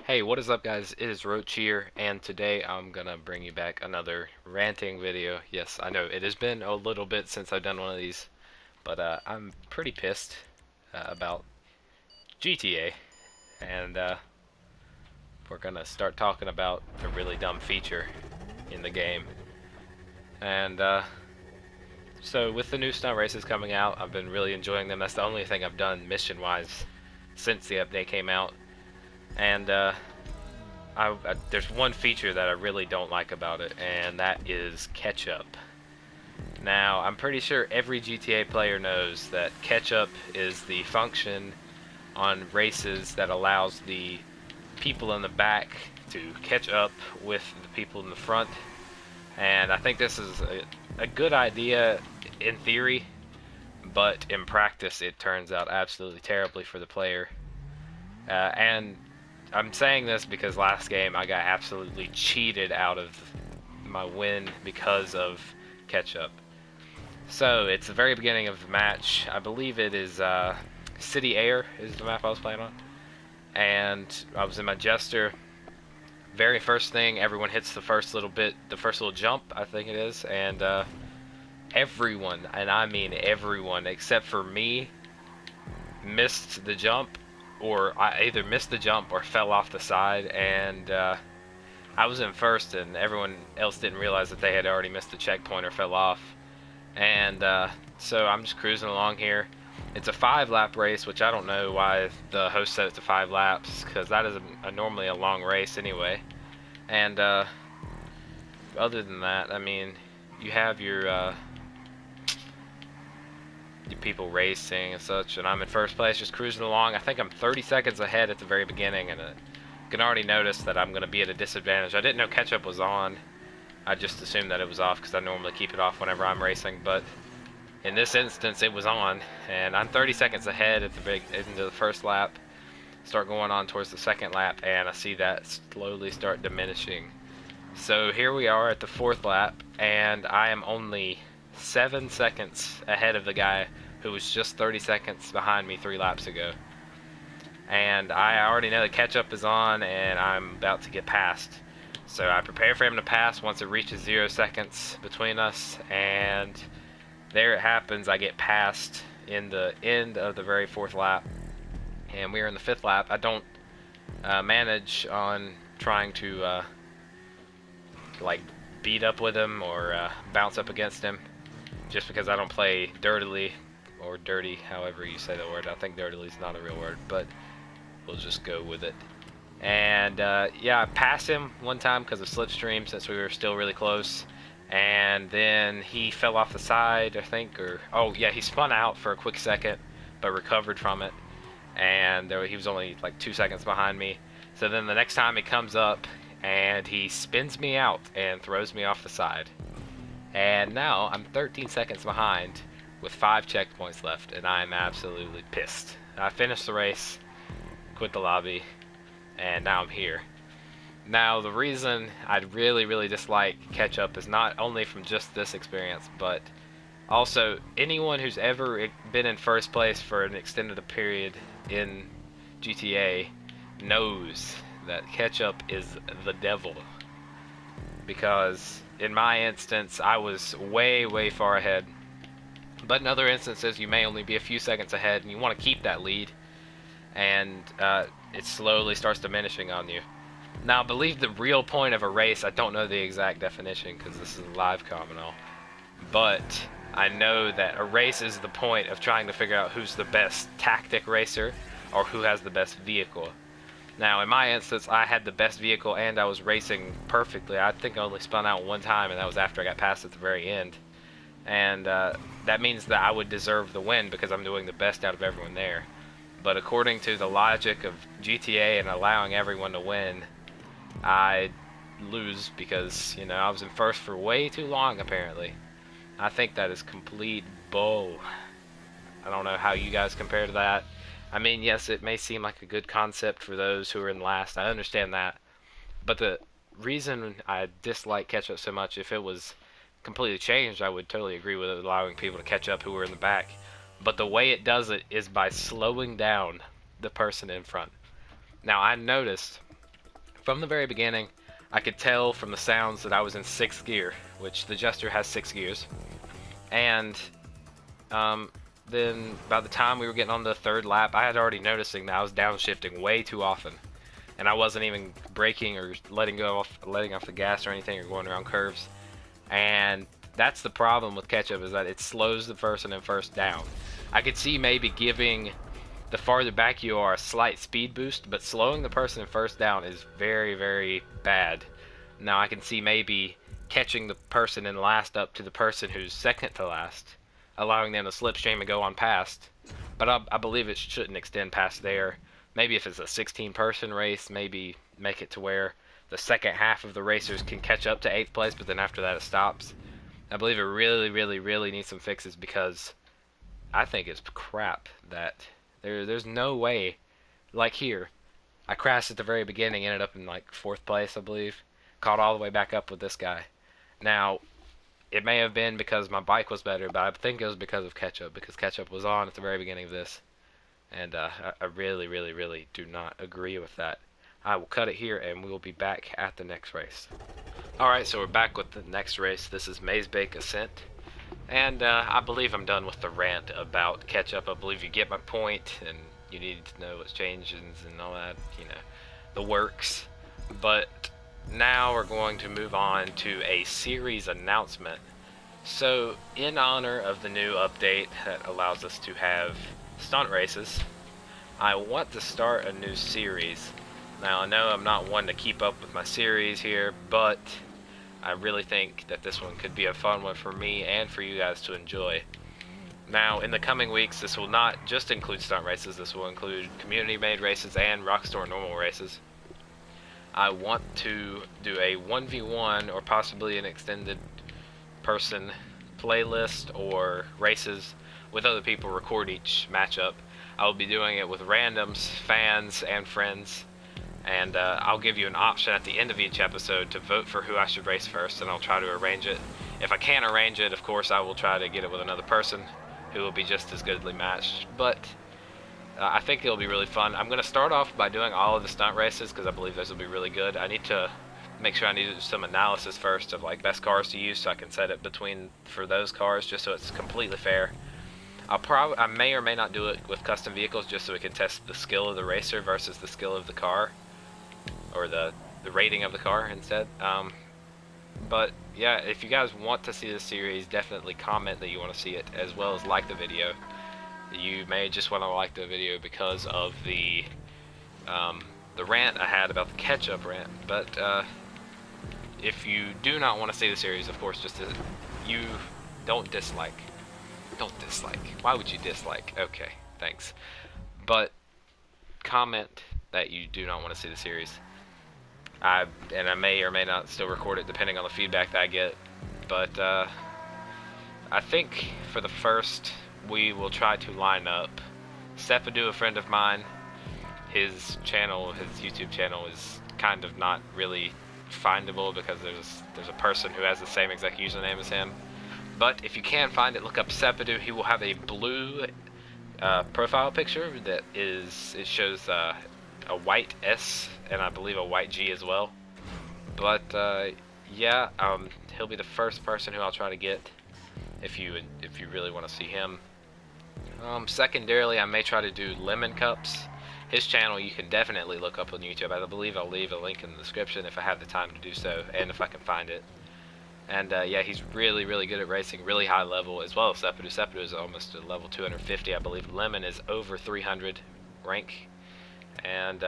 Hey, what is up, guys? It is Roach here, and today I'm gonna bring you back another ranting video. Yes, I know it has been a little bit since I've done one of these, but I'm pretty pissed about GTA, and we're gonna start talking about a really dumb feature in the game. And so, with the new stunt races coming out, I've been really enjoying them. That's the only thing I've done mission-wise since the update came out, and there's one feature that I really don't like about it, and that is Catchup. Now, I'm pretty sure every GTA player knows that Catchup is the function on races that allows the people in the back to catch up with the people in the front. And I think this is a good idea in theory, but in practice it turns out absolutely terribly for the player. And I'm saying this because last game I got absolutely cheated out of my win because of Catchup. So it's the very beginning of the match. I believe it is City Air is the map I was playing on, and I was in my Jester. Very first thing, everyone hits the first little jump, I think it is, and everyone, and I mean everyone except for me, missed the jump, or I either missed the jump or fell off the side, and I was in first, and everyone else didn't realize that they had already missed the checkpoint or fell off. And so I'm just cruising along here. It's a 5-lap race, which I don't know why the host set it to 5 laps, because that is normally a long race anyway. And other than that, I mean, you have your people racing and such, and I'm in first place just cruising along. I think I'm 30 seconds ahead at the very beginning, and I can already notice that I'm going to be at a disadvantage. I didn't know Catchup was on. I just assumed that it was off because I normally keep it off whenever I'm racing, but in this instance it was on, and I'm 30 seconds ahead at the end of the first lap. Start going on towards the second lap, and I see that slowly start diminishing. So here we are at the 4th lap, and I am only 7 seconds ahead of the guy who was just 30 seconds behind me 3 laps ago. And I already know the Catchup is on, and I'm about to get passed. So I prepare for him to pass once it reaches 0 seconds between us, and there it happens. I get passed in the end of the very 4th lap, and we're in the 5th lap. I don't manage on trying to like beat up with him or bounce up against him, just because I don't play dirtily, or dirty, however you say the word. I think dirtily is not a real word, but we'll just go with it. And yeah, I passed him one time because of slipstream, since we were still really close. And then he fell off the side, I think, or oh yeah, he spun out for a quick second, but recovered from it. And he was only like 2 seconds behind me. So then the next time he comes up, and he spins me out and throws me off the side. And now I'm 13 seconds behind with 5 checkpoints left, and I'm absolutely pissed. I finished the race, quit the lobby, and now I'm here. Now, the reason I really dislike Catchup is not only from just this experience, but also anyone who's ever been in first place for an extended period in GTA knows that Catchup is the devil. Because in my instance, I was way far ahead. But in other instances, you may only be a few seconds ahead, and you want to keep that lead, and it slowly starts diminishing on you. Now, I believe the real point of a race, I don't know the exact definition because this is a live com and all, but I know that a race is the point of trying to figure out who's the best tactic racer or who has the best vehicle. Now, in my instance, I had the best vehicle and I was racing perfectly. I think I only spun out one time, and that was after I got passed at the very end. And that means that I would deserve the win because I'm doing the best out of everyone there. But according to the logic of GTA and allowing everyone to win, I lose because, you know, I was in first for way too long, apparently. I think that is complete bull. I don't know how you guys compare to that. I mean, yes, it may seem like a good concept for those who are in last. I understand that. But the reason I dislike Catchup so much, if it was completely changed, I would totally agree with it, allowing people to catch up who were in the back. But the way it does it is by slowing down the person in front. Now, I noticed From the very beginning, I could tell from the sounds that I was in 6th gear, which the Jester has 6 gears. And then by the time we were getting on the 3rd lap, I had already noticing that I was downshifting way too often. And I wasn't even braking or letting off the gas or anything, or going around curves. And that's the problem with Catchup, is that it slows the person in first down. I could see maybe giving the farther back you are a slight speed boost, but slowing the person in first down is very, very bad. Now I can see maybe catching the person in last up to the person who's second to last, allowing them to slipstream and go on past. But I believe it shouldn't extend past there. Maybe if it's a 16-person race, maybe make it to where the second half of the racers can catch up to 8th place, but then after that it stops. I believe it really, really, really needs some fixes, because I think it's crap that there's no way. Like here, I crashed at the very beginning, ended up in like 4th place, I believe. Caught all the way back up with this guy. Now, it may have been because my bike was better, but I think it was because of Catchup, because Catchup was on at the very beginning of this. And I really, really, really do not agree with that. I will cut it here, and we will be back at the next race. Alright, so we're back with the next race. This is Mazebake Ascent. And I believe I'm done with the rant about Catchup. I believe you get my point, and you need to know what's changing and all that, you know, the works. But now we're going to move on to a series announcement. So, in honor of the new update that allows us to have stunt races, I want to start a new series. Now, I know I'm not one to keep up with my series here, but I really think that this one could be a fun one for me and for you guys to enjoy. Now, in the coming weeks, this will not just include stunt races, this will include community-made races and Rockstar normal races. I want to do a 1v1 or possibly an extended person playlist or races with other people, record each matchup. I will be doing it with randoms, fans, and friends. And I'll give you an option at the end of each episode to vote for who I should race first, and I'll try to arrange it. If I can't arrange it, of course, I will try to get it with another person who will be just as goodly matched. But I think it'll be really fun. I'm going to start off by doing all of the stunt races, because I believe those will be really good. I need to make sure I need to do some analysis first of like best cars to use, so I can set it for those cars, just so it's completely fair. I may or may not do it with custom vehicles, just so we can test the skill of the racer versus the skill of the car, or the rating of the car instead. But yeah, if you guys want to see this series, definitely comment that you want to see it, as well as like the video. You may just want to like the video because of the rant I had about the Catchup rant. But if you do not want to see the series, of course, you don't dislike. Don't dislike. Why would you dislike? Okay, thanks. But comment that you do not want to see the series. I may or may not still record it depending on the feedback that I get. But I think for the first, we will try to line up Sepadu, a friend of mine. His YouTube channel is kind of not really findable because there's a person who has the same exact username as him. But if you can find it, look up Sepadu. He will have a blue profile picture that it shows a white S and I believe a white G as well. But yeah, he'll be the first person who I'll try to get if you really want to see him. Secondarily, I may try to do Lemon Cups. His channel you can definitely look up on YouTube. I believe I'll leave a link in the description if I have the time to do so, and if I can find it. And yeah, he's really, really good at racing, really high level, as well as Sepadu. Sepadu is almost at level 250, I believe. Lemon is over 300 rank. And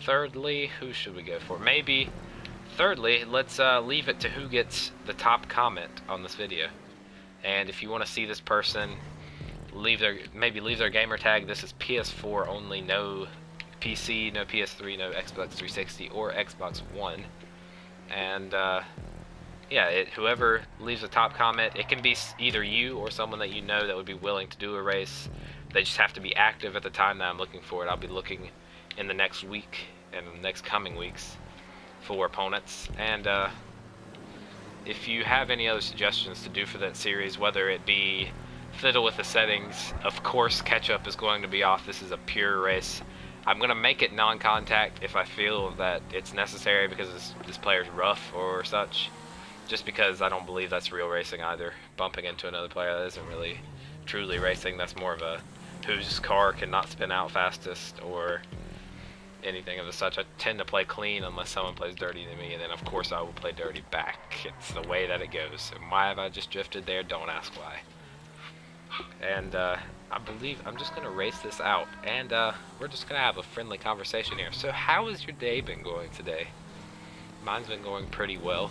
thirdly, who should we go for? Thirdly, let's leave it to who gets the top comment on this video. And if you want to see this person, maybe leave their gamer tag. This is PS4 only, no PC, no PS3, no Xbox 360 or Xbox One. And yeah, whoever leaves a top comment, it can be either you or someone that you know that would be willing to do a race. They just have to be active at the time that I'm looking for it. I'll be looking in the next week and the next coming weeks for opponents. And if you have any other suggestions to do for that series, whether it be fiddle with the settings, of course Catchup is going to be off. This is a pure race. I'm gonna make it non-contact if I feel that it's necessary because this player's rough or such. Just because I don't believe that's real racing either. Bumping into another player that isn't really truly racing. That's more of a whose car cannot spin out fastest or anything of the such. I tend to play clean unless someone plays dirty to me, and then of course I will play dirty back. It's the way that it goes. And why have I just drifted there? Don't ask why. And I believe I'm just gonna race this out, and we're just gonna have a friendly conversation here. So how has your day been going today? Mine's been going pretty well.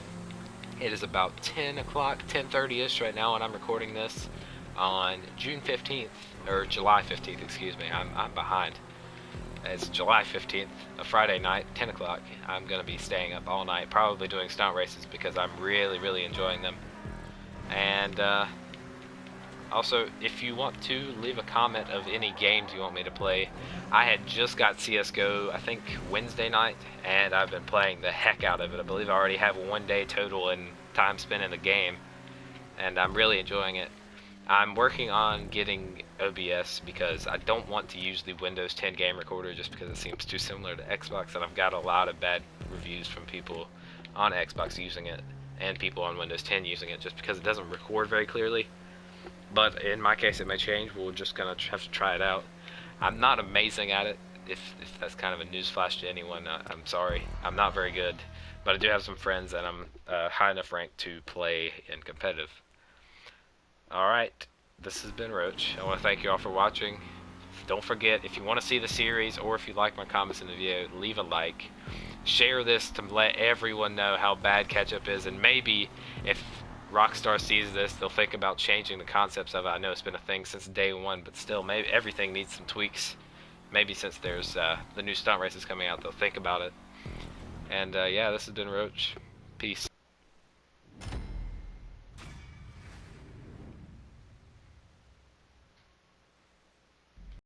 It is about 10 o'clock, 10:30ish right now, and I'm recording this on June 15th, or July 15th, excuse me. I'm behind. It's July 15th, a Friday night, 10 o'clock. I'm going to be staying up all night, probably doing stunt races because I'm really, really enjoying them. And also, if you want to leave a comment of any games you want me to play, I had just got CSGO, I think, Wednesday night, and I've been playing the heck out of it. I believe I already have 1 day total in time spent in the game, and I'm really enjoying it. I'm working on getting OBS because I don't want to use the Windows 10 game recorder just because it seems too similar to Xbox, and I've got a lot of bad reviews from people on Xbox using it and people on Windows 10 using it just because it doesn't record very clearly. But in my case it may change. We're just gonna have to try it out. I'm not amazing at it. If that's kind of a newsflash to anyone, I'm sorry. I'm not very good, but I do have some friends and I'm high enough ranked to play in competitive. Alright, this has been Roach. I want to thank you all for watching. Don't forget, if you want to see the series or if you like my comments in the video, leave a like. Share this to let everyone know how bad Catchup is, and maybe if Rockstar sees this, they'll think about changing the concepts of it. I know it's been a thing since day one, but still, maybe everything needs some tweaks. Maybe since there's the new stunt races coming out, they'll think about it. And yeah, this has been Roach. Peace.